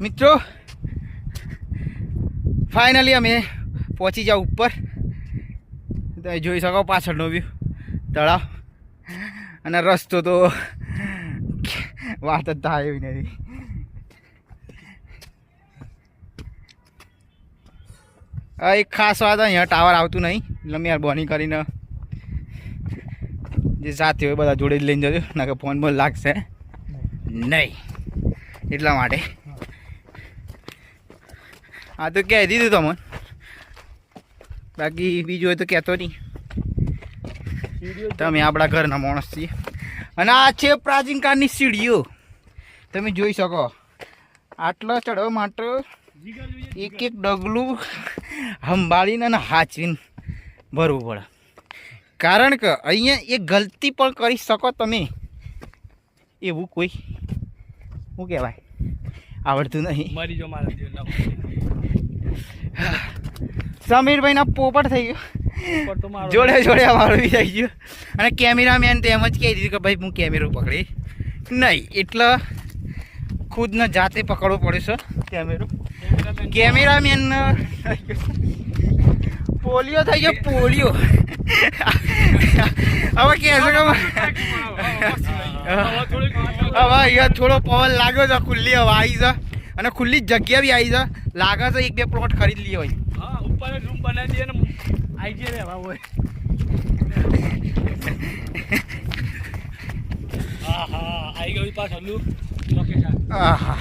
મિત્રો ફાઇનલી અમે પહોંચી જાવ ઉપર. તમે જોઈ શકો પાછળનો વ્યૂ તળાવ અને રસ્તો તો વાત જ થાય એવી નથી. એક ખાસ વાત અહીંયા ટાવર આવતું નહીં એટલે મહેરબાની કરીને જે સાથે હોય બધા જોડે જ લઈને જજો ના કે ફોન બોલ લાગશે નહીં એટલા માટે. હા તો કહી દીધું તમને, બાકી બીજું હોય તો કહેતો નહીં. તમે આપણા ઘરના માણસ છીએ. અને આ છે પ્રાચીન કાળની સીડીઓ, તમે જોઈ શકો. આટલો ચડવા માટે એક એક ડગલું સંભાળીને અને હાચવીને ભરવું પડે, કારણ કે અહીંયા એક ગલતી પણ કરી શકો તમે. એવું કોઈ શું કહેવાય આવડતું નહીં. સમીરભાઈના પોપટ થઈ ગયો, જોડે જોડે અમારું બી થઈ ગયું. અને કેમેરામેન તો એમ જ કહી દીધું કે ભાઈ હું કેમેરો પકડી નહીં, એટલે ખુદને જાતે પકડવો પડે છે કેમેરો. કેમેરામેન પોલિયો થઈ ગયો, પોલિયો. હવે કહે છે કે હવે અહીંયા થોડો પવન લાગ્યો છે, ખુલ્લી હવા આવી છે અને ખુલ્લી જગ્યા બી આવી છે. લાગે છે એક બે પ્લોટ ખરીદ લઈએ હોય. ઉપર રૂમ બનાવી દઈએ ને આવી જઈએ રહેવા હોય. આવી ગયું પાછળ લોકેશન. આહા